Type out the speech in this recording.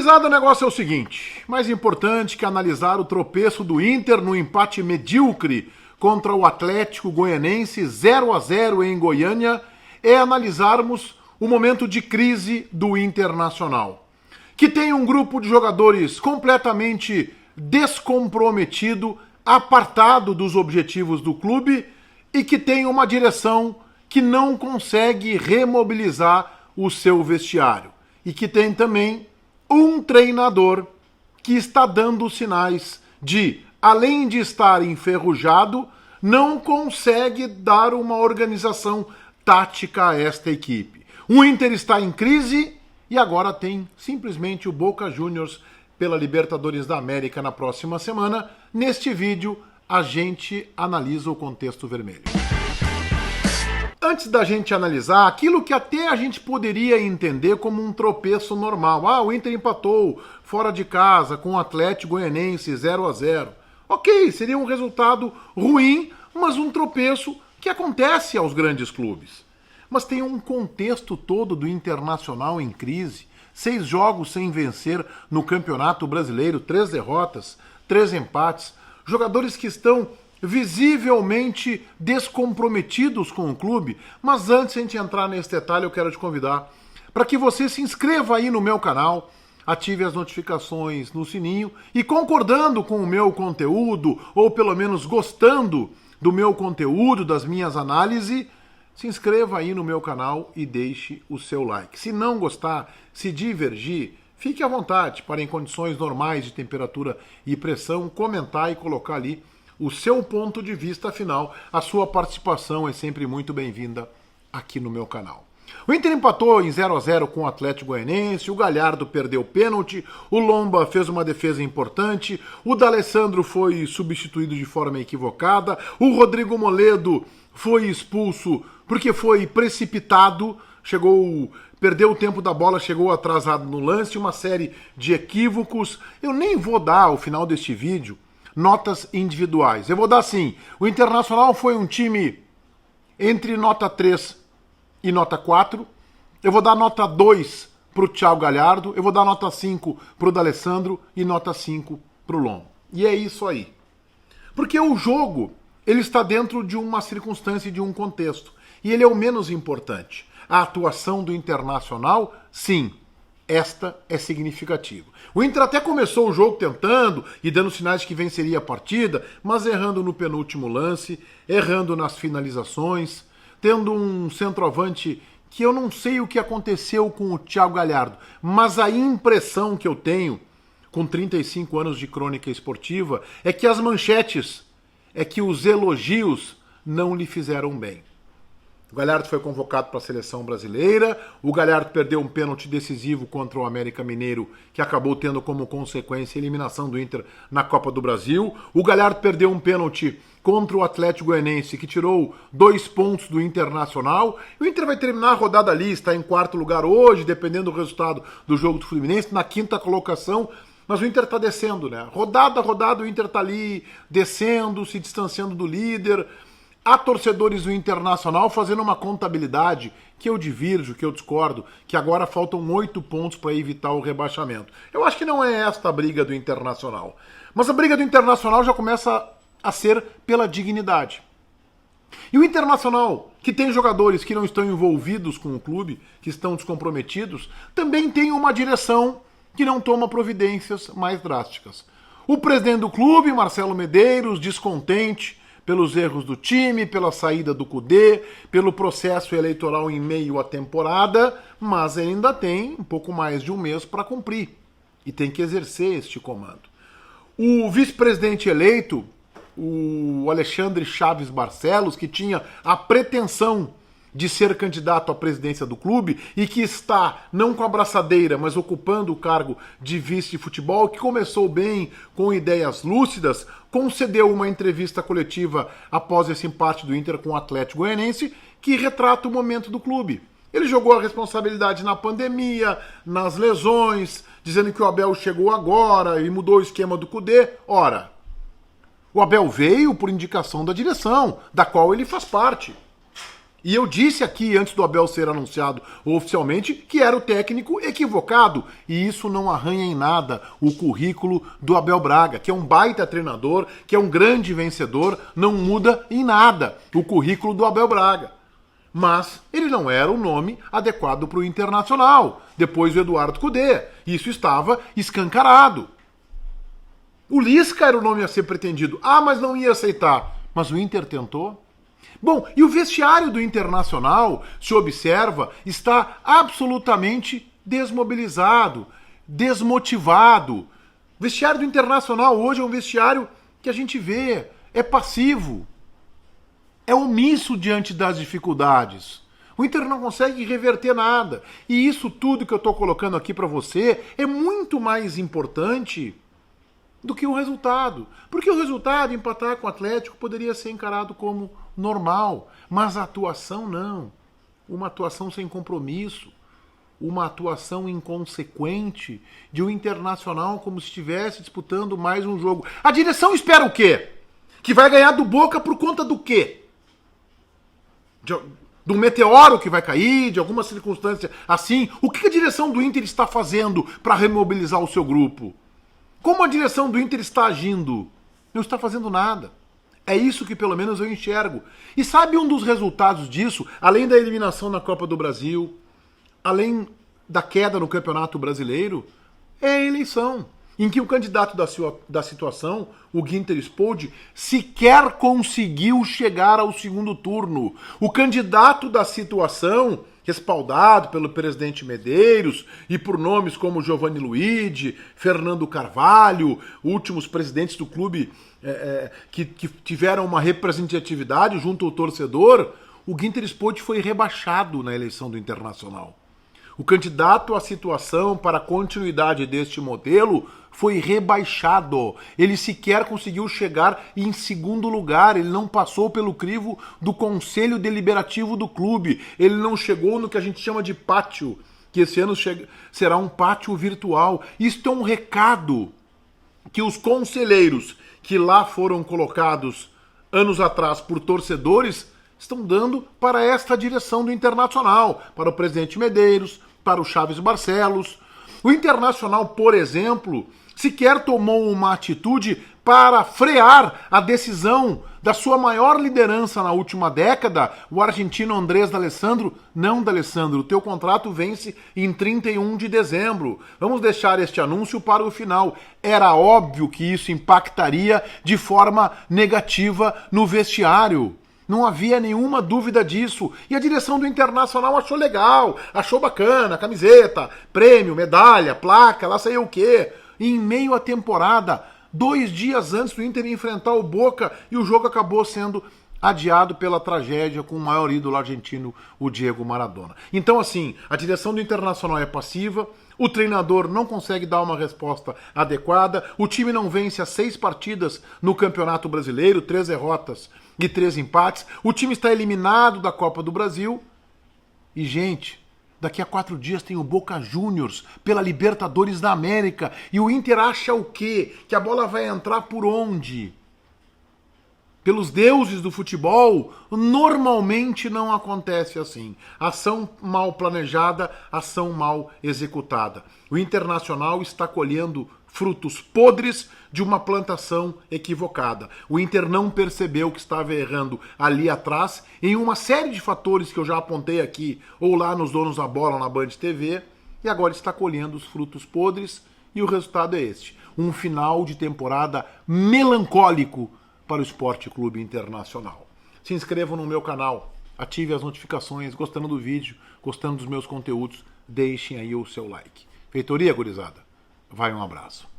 Gurizada, o negócio é o seguinte, mais importante que analisar o tropeço do Inter no empate medíocre contra o Atlético Goianense 0-0 em Goiânia é analisarmos o momento de crise do Internacional, que tem um grupo de jogadores completamente descomprometido, apartado dos objetivos do clube e que tem uma direção que não consegue remobilizar o seu vestiário e que tem também um treinador que está dando sinais de, além de estar enferrujado, não consegue dar uma organização tática a esta equipe. O Inter está em crise e agora tem simplesmente o Boca Juniors pela Libertadores da América na próxima semana. Neste vídeo, a gente analisa o contexto vermelho. Antes da gente analisar aquilo que até a gente poderia entender como um tropeço normal. O Inter empatou fora de casa com o Atlético Goianense 0-0. Ok, seria um resultado ruim, mas um tropeço que acontece aos grandes clubes. Mas tem um contexto todo do Internacional em crise. 6 jogos sem vencer no Campeonato Brasileiro, 3 derrotas, 3 empates. Jogadores que estão visivelmente descomprometidos com o clube. Mas antes de a gente entrar nesse detalhe, eu quero te convidar para que você se inscreva aí no meu canal, ative as notificações no sininho e, concordando com o meu conteúdo, ou pelo menos gostando do meu conteúdo, das minhas análises, se inscreva aí no meu canal e deixe o seu like. Se não gostar, se divergir, fique à vontade para, em condições normais de temperatura e pressão, comentar e colocar ali o seu ponto de vista. Afinal, a sua participação é sempre muito bem-vinda aqui no meu canal. O Inter empatou em 0-0 com o Atlético Goianense, o Galhardo perdeu o pênalti, o Lomba fez uma defesa importante, o D'Alessandro foi substituído de forma equivocada, o Rodrigo Moledo foi expulso porque foi precipitado, perdeu o tempo da bola, chegou atrasado no lance, uma série de equívocos. Eu nem vou dar, ao final deste vídeo, notas individuais. Eu vou dar assim, o Internacional foi um time entre nota 3 e nota 4. Eu vou dar nota 2 para o Thiago Galhardo, eu vou dar nota 5 para o D'Alessandro e nota 5 para o Lomba. E é isso aí. Porque o jogo, ele está dentro de uma circunstância e de um contexto. E ele é o menos importante. A atuação do Internacional, sim, esta é significativa. O Inter até começou o jogo tentando e dando sinais de que venceria a partida, mas errando no penúltimo lance, errando nas finalizações, tendo um centroavante que eu não sei o que aconteceu com o Thiago Galhardo, mas a impressão que eu tenho, com 35 anos de crônica esportiva, é que as manchetes, é que os elogios não lhe fizeram bem. O Galhardo foi convocado para a seleção brasileira, o Galhardo perdeu um pênalti decisivo contra o América Mineiro, que acabou tendo como consequência a eliminação do Inter na Copa do Brasil. O Galhardo perdeu um pênalti contra o Atlético Goianense, que tirou 2 pontos do Internacional. O Inter vai terminar a rodada ali, está em 4º lugar hoje, dependendo do resultado do jogo do Fluminense, na 5ª colocação. Mas o Inter está descendo, né? Rodada a rodada o Inter está ali descendo, se distanciando do líder. Há torcedores do Internacional fazendo uma contabilidade que eu divirjo, que eu discordo, que agora faltam 8 pontos para evitar o rebaixamento. Eu acho que não é esta a briga do Internacional. Mas a briga do Internacional já começa a ser pela dignidade. E o Internacional, que tem jogadores que não estão envolvidos com o clube, que estão descomprometidos, também tem uma direção que não toma providências mais drásticas. O presidente do clube, Marcelo Medeiros, descontente pelos erros do time, pela saída do Kudê, pelo processo eleitoral em meio à temporada, mas ele ainda tem um pouco mais de um mês para cumprir e tem que exercer este comando. O vice-presidente eleito, o Alexandre Chaves Barcelos, que tinha a pretensão de ser candidato à presidência do clube e que está, não com a braçadeira, mas ocupando o cargo de vice de futebol, que começou bem, com ideias lúcidas, concedeu uma entrevista coletiva após esse empate do Inter com o Atlético Goianense, que retrata o momento do clube. Ele jogou a responsabilidade na pandemia, nas lesões, dizendo que o Abel chegou agora e mudou o esquema do Kudê. Ora, o Abel veio por indicação da direção, da qual ele faz parte. E eu disse aqui, antes do Abel ser anunciado oficialmente, que era o técnico equivocado. E isso não arranha em nada o currículo do Abel Braga, que é um baita treinador, que é um grande vencedor, não muda em nada o currículo do Abel Braga. Mas ele não era o nome adequado para o Internacional, depois do Eduardo Cudê. Isso estava escancarado. O Lisca era o nome a ser pretendido. Ah, mas não ia aceitar. Mas o Inter tentou. Bom, e o vestiário do Internacional, se observa, está absolutamente desmobilizado, desmotivado. O vestiário do Internacional hoje é um vestiário que a gente vê, é passivo, é omisso diante das dificuldades. O Inter não consegue reverter nada. E isso tudo que eu estou colocando aqui para você é muito mais importante do que o resultado. Porque o resultado, empatar com o Atlético, poderia ser encarado como normal, mas a atuação não. Uma atuação sem compromisso, uma atuação inconsequente de um Internacional como se estivesse disputando mais um jogo. A direção espera o quê? Que vai ganhar do Boca por conta do quê? De um meteoro que vai cair, de alguma circunstância assim? O que a direção do Inter está fazendo para remobilizar o seu grupo? Como a direção do Inter está agindo? Não está fazendo nada. É isso que pelo menos eu enxergo. E sabe um dos resultados disso, além da eliminação na Copa do Brasil, além da queda no Campeonato Brasileiro, é a eleição, em que o candidato da situação, o Ginter Spode, sequer conseguiu chegar ao segundo turno. O candidato da situação, respaldado pelo presidente Medeiros e por nomes como Giovanni Luigi, Fernando Carvalho, últimos presidentes do clube que tiveram uma representatividade junto ao torcedor, o Ginter Spode foi rebaixado na eleição do Internacional. O candidato à situação para a continuidade deste modelo foi rebaixado. Ele sequer conseguiu chegar em segundo lugar. Ele não passou pelo crivo do Conselho Deliberativo do clube. Ele não chegou no que a gente chama de pátio, que esse ano será um pátio virtual. Isto é um recado que os conselheiros que lá foram colocados anos atrás por torcedores estão dando para esta direção do Internacional, para o presidente Medeiros, para o Chaves Barcelos. O Internacional, por exemplo, sequer tomou uma atitude para frear a decisão da sua maior liderança na última década, o argentino Andrés D'Alessandro. Não, D'Alessandro, o teu contrato vence em 31 de dezembro. Vamos deixar este anúncio para o final. Era óbvio que isso impactaria de forma negativa no vestiário. Não havia nenhuma dúvida disso. E a direção do Internacional achou legal, achou bacana, camiseta, prêmio, medalha, placa, lá sei o quê. E em meio à temporada, 2 dias antes do Inter enfrentar o Boca, e o jogo acabou sendo adiado pela tragédia com o maior ídolo argentino, o Diego Maradona. Então, assim, a direção do Internacional é passiva, o treinador não consegue dar uma resposta adequada, o time não vence as 6 partidas no Campeonato Brasileiro, 3 derrotas e 3 empates, o time está eliminado da Copa do Brasil e, gente, daqui a 4 dias tem o Boca Juniors pela Libertadores da América e o Inter acha o quê? Que a bola vai entrar por onde? Pelos deuses do futebol, normalmente não acontece assim. Ação mal planejada, ação mal executada. O Internacional está colhendo frutos podres de uma plantação equivocada. O Inter não percebeu que estava errando ali atrás em uma série de fatores que eu já apontei aqui, ou lá nos Donos da Bola, na Band TV, e agora está colhendo os frutos podres e o resultado é este. Um final de temporada melancólico para o Esporte Clube Internacional. Se inscrevam no meu canal, ative as notificações, gostando do vídeo, gostando dos meus conteúdos, deixem aí o seu like. Feitoria, gurizada. Vai, um abraço.